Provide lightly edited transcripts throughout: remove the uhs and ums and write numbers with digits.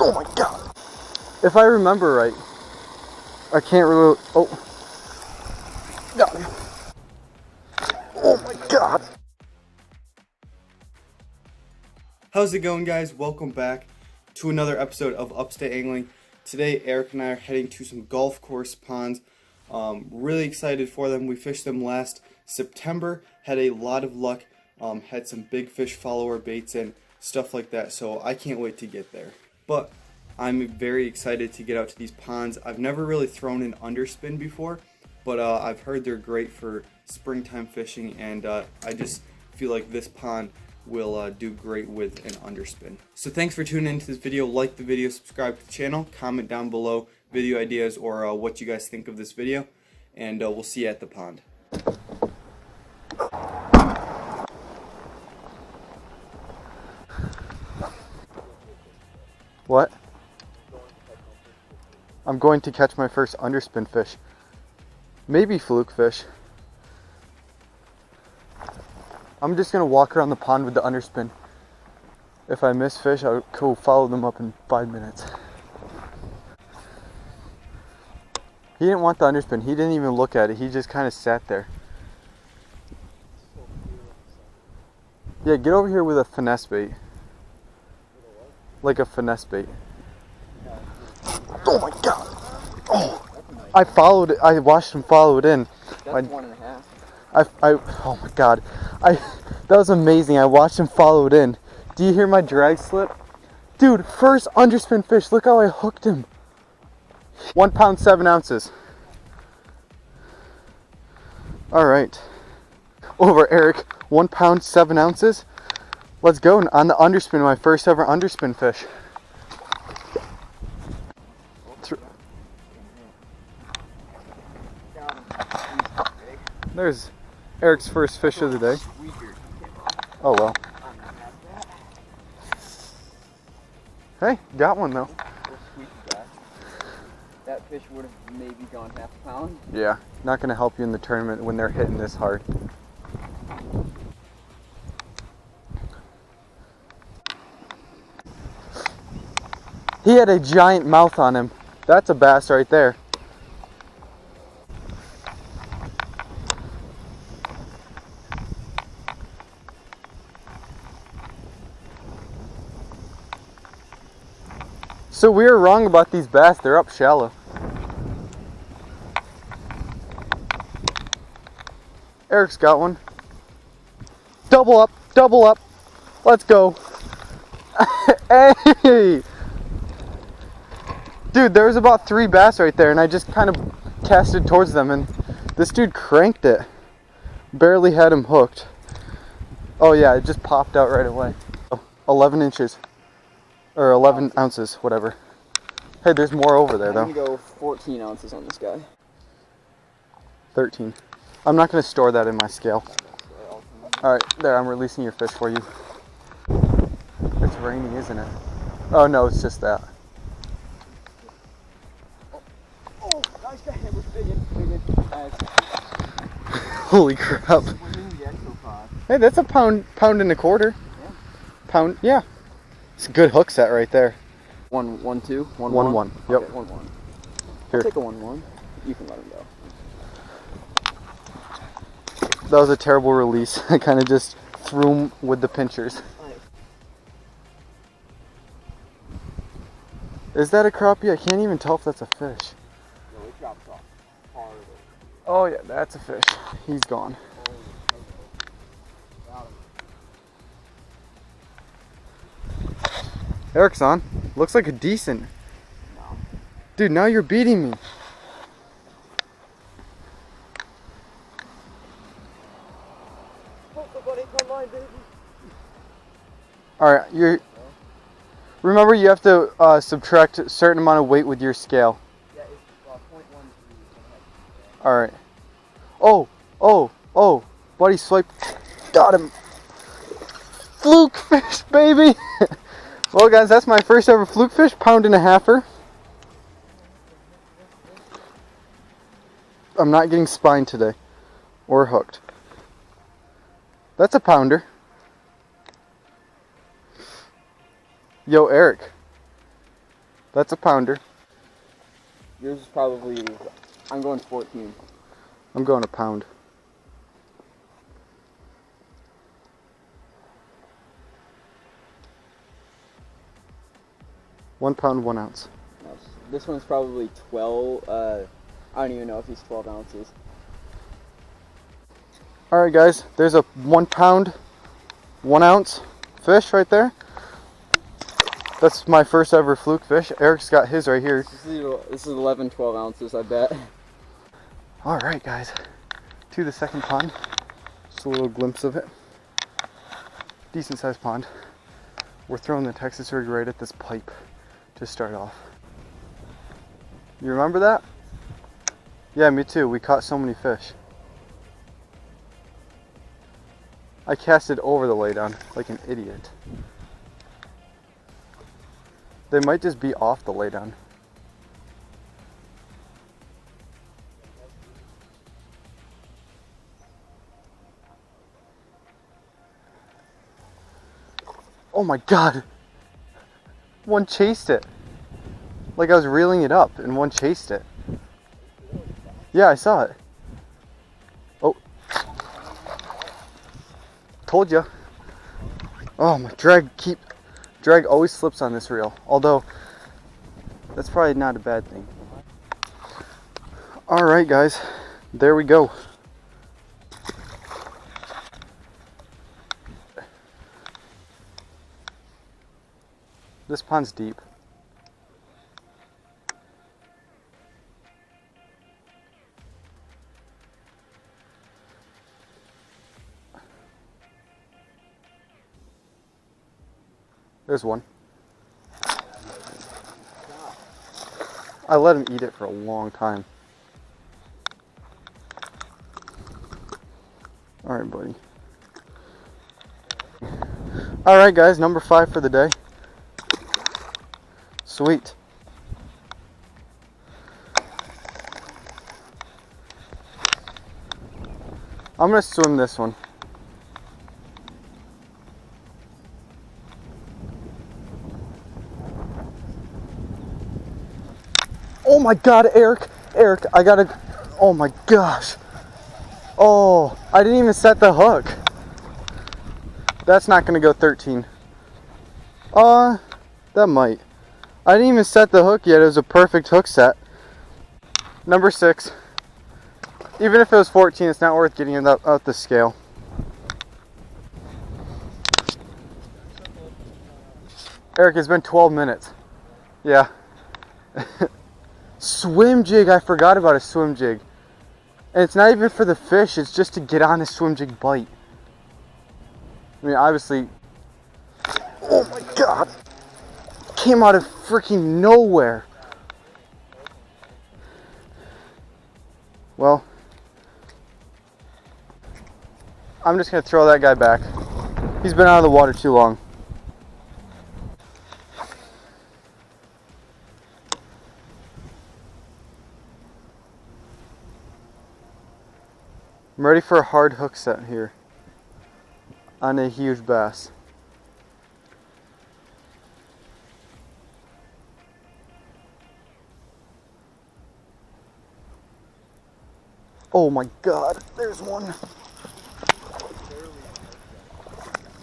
Oh my god. If I remember right, I can't really. Oh. Got him. Oh my god. How's it going, guys? Welcome back to another episode of Upstate Angling. Today, Eric and I are heading to some golf course ponds. Really excited for them. We fished them last September, had a lot of luck, had some big fish follower baits and stuff like that, so I can't wait to get there. But I'm very excited to get out to these ponds. I've never really thrown an underspin before, but I've heard they're great for springtime fishing, and I just feel like this pond will do great with an underspin. So thanks for tuning into this video. Like the video, subscribe to the channel, comment down below video ideas or what you guys think of this video, and we'll see you at the pond. What? I'm going to catch my first underspin fish. Maybe fluke fish. I'm just going to walk around the pond with the underspin. If I miss fish, I'll go follow them up in 5 minutes. He didn't want the underspin. He didn't even look at it. He just kind of sat there. Yeah, get over here with a finesse bait. Like a finesse bait. Oh my god! Oh, I followed it. I watched him follow it in. That's 1.5. Oh my god! That was amazing. I watched him follow it in. Do you hear my drag slip, dude? First underspin fish. Look how I hooked him. 1 pound 7 ounces. All right, over Eric. 1 pound 7 ounces. Let's go on the underspin, my first ever underspin fish. There's Eric's first fish of the day. Oh well. Hey, got one though. That fish would have maybe gone half a pound. Yeah, not going to help you in the tournament when they're hitting this hard. He had a giant mouth on him. That's a bass right there. So we were wrong about these bass. They're up shallow. Eric's got one. Double up, double up. Let's go. Hey! Dude, there was about 3 bass right there, and I just kind of casted towards them, and this dude cranked it. Barely had him hooked. Oh yeah, it just popped out right away. 11 inches. Or 11 ounces, whatever. Hey, there's more over there, though. I'm going to go 14 ounces on this guy. 13. I'm not going to store that in my scale. Alright, there, I'm releasing your fish for you. It's raining, isn't it? Oh, no, it's just that. Oh, nice guy. We're biggin. Holy crap. Hey, that's a pound and a quarter. Yeah. Pound, yeah. It's a good hook set right there. 1, 2, 1, 1, 1. Yep. Okay, 1, 1. Here. I'll take a 1, 1. You can let him go. That was a terrible release. I kind of just threw him with the pinchers. Is that a crappie? I can't even tell if that's a fish. No, it drops off hard. Oh yeah, that's a fish. He's gone. Eric's on. Looks like a decent. No. Dude, now you're beating me. Alright, remember you have to subtract a certain amount of weight with your scale. Yeah, it's 0.1. Alright. Oh, buddy swiped. Got him. Fluke fish, baby. Well guys, that's my first ever fluke fish, 1.5 pounds. I'm not getting spined today. Or hooked. That's a pounder. Yo, Eric. That's a pounder. Yours is probably, I'm going 14. I'm going a pound. £1 1 ounce. This one's probably 12, I don't even know if he's 12 ounces. Alright guys, there's a £1 1 ounce fish right there. That's my first ever fluke fish. Eric's got his right here. This is 11, 12 ounces, I bet. Alright guys, to the second pond. Just a little glimpse of it. Decent sized pond. We're throwing the Texas rig right at this pipe to start off. You remember that? Yeah, me too. We caught so many fish. I casted over the laydown like an idiot. They might just be off the laydown. Oh my god! One chased it. Like I was reeling it up and one chased it. Yeah, I saw it. Oh. Told ya. Oh, my drag always slips on this reel. Although, that's probably not a bad thing. Alright guys, there we go. This pond's deep. There's one. I let him eat it for a long time. Alright, buddy. Alright guys, number 5 for the day. Sweet. I'm gonna swim this one. Oh my god, Eric, I gotta, oh my gosh. Oh, I didn't even set the hook. That's not gonna go 13. That might. I didn't even set the hook yet. It was a perfect hook set. Number 6. Even if it was 14, it's not worth getting it out the scale. Eric, it's been 12 minutes. Yeah. Swim jig, I forgot about a swim jig. And it's not even for the fish, it's just to get on a swim jig bite. I mean, obviously, oh my god, came out of freaking nowhere. Well, I'm just gonna throw that guy back. He's been out of the water too long. I'm ready for a hard hook set here on a huge bass. Oh my god, there's one.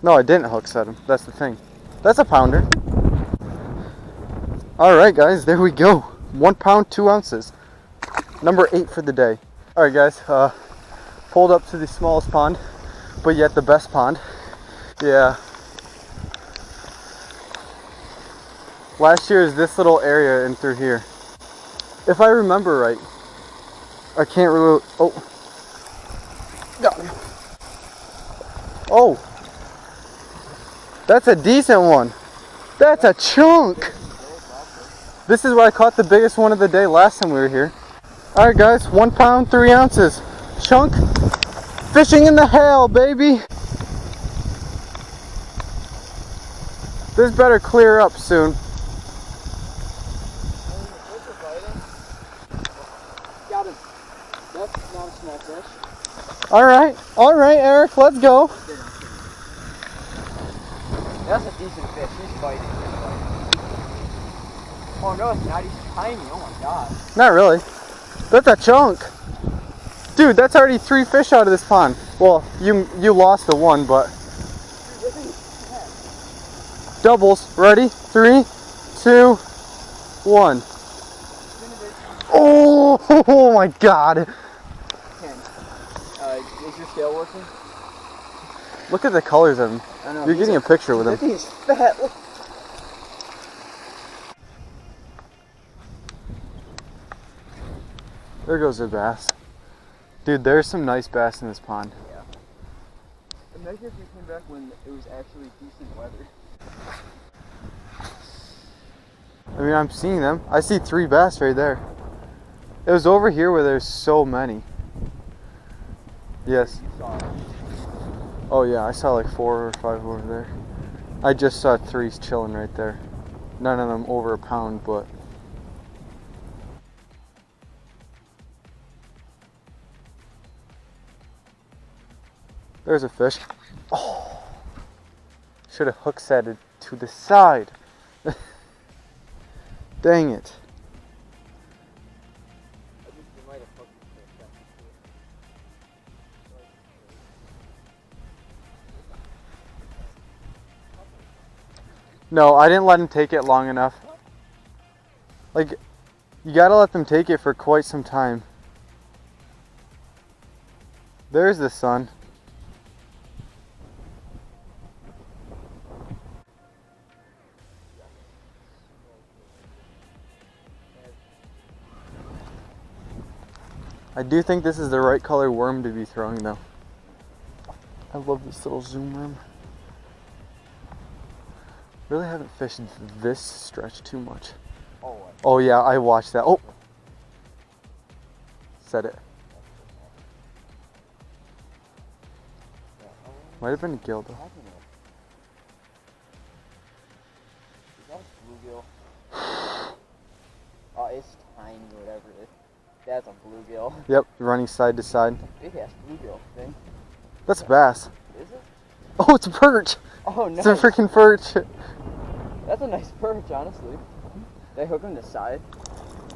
No, I didn't hook set him. That's the thing. That's a pounder. Alright guys, there we go. 1 pound, 2 ounces. Number 8 for the day. Alright guys, pulled up to the smallest pond, but yet the best pond. Yeah. Last year is this little area and through here. If I remember right. I can't really, oh. Got him. Oh. That's a decent one. That's a chunk. This is where I caught the biggest one of the day last time we were here. Alright guys, 1 pound, 3 ounces. Chunk. Fishing in the hail, baby. This better clear up soon. Got him. That's not a small fish. Alright, Eric, let's go. That's a decent fish. He's fighting. Oh no, it's not. He's tiny. Oh my god. Not really. That's a chunk. Dude, that's already 3 fish out of this pond. Well, you lost the one, but doubles. Ready? 3, 2, 1. Oh my god. Ken, is your scale working? Look at the colors of him. I know. You're getting a picture with him. That thing is fat. Look. There goes the bass. Dude, there's some nice bass in this pond. Yeah. Imagine if you came back when it was actually decent weather. I mean, I'm seeing them. I see 3 bass right there. It was over here where there's so many. Yes. You saw it. Oh yeah, I saw like 4 or 5 over there. I just saw 3 chilling right there. None of them over a pound, but there's a fish. Oh, should have hook set it to the side. Dang it. No, I didn't let him take it long enough. Like, you gotta let them take it for quite some time. There's the sun. I do think this is the right color worm to be throwing though. I love this little zoom worm. Really haven't fished this stretch too much. Oh yeah, I watched that. Oh! Said it. Might have been a gill though. Is that a bluegill? Oh, it's tiny, whatever it is. That's a bluegill. Yep, running side to side. Big ass bluegill thing. That's a bass. Is it? Oh, it's a perch! Oh, nice. It's a freaking perch. That's a nice perch, honestly. They hook him to side.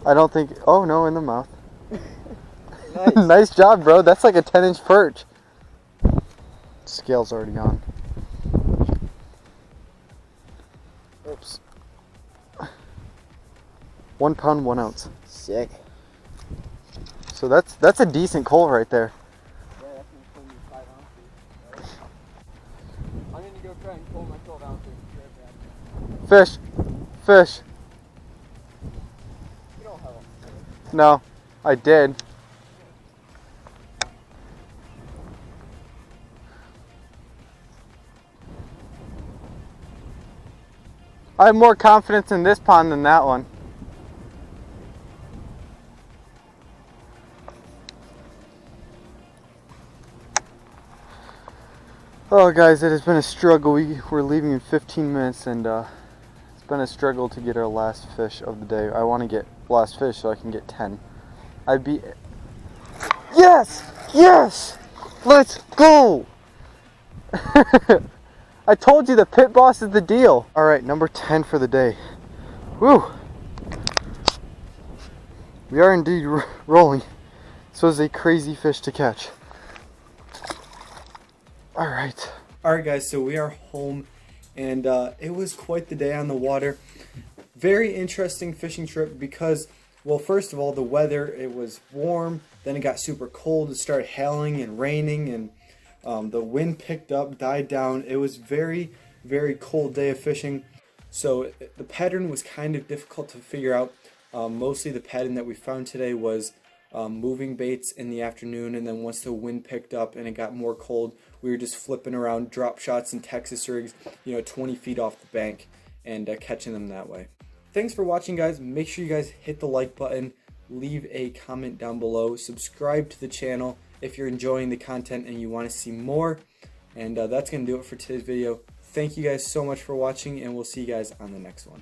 I don't think. Oh no, in the mouth. Nice. Nice job, bro. That's like a 10-inch perch. Scale's already on. Oops. 1 pound, 1 ounce. Sick. So that's a decent coal right there. Yeah, that's gonna pull me 5 ounces. I'm gonna go try and pull my 12 ounces. Fish. Fish. You don't have a... No, I did. I have more confidence in this pond than that one. Oh guys, it has been a struggle. We're leaving in 15 minutes and it's been a struggle to get our last fish of the day. I want to get last fish so I can get 10. Yes! Yes! Let's go! I told you the pit boss is the deal. Alright, number 10 for the day. Woo! We are indeed rolling. This was a crazy fish to catch. Alright. Alright guys, so we are home and it was quite the day on the water. Very interesting fishing trip because, well, first of all, the weather, it was warm, then it got super cold, it started hailing and raining, and the wind picked up, died down. It was very, very cold day of fishing. So the pattern was kind of difficult to figure out. Mostly the pattern that we found today was moving baits in the afternoon, and then once the wind picked up and it got more cold, we were just flipping around drop shots and Texas rigs, 20 feet off the bank and catching them that way. Thanks for watching, guys. Make sure you guys hit the like button, leave a comment down below, subscribe to the channel if you're enjoying the content and you want to see more. And that's going to do it for today's video. Thank you guys so much for watching, and we'll see you guys on the next one.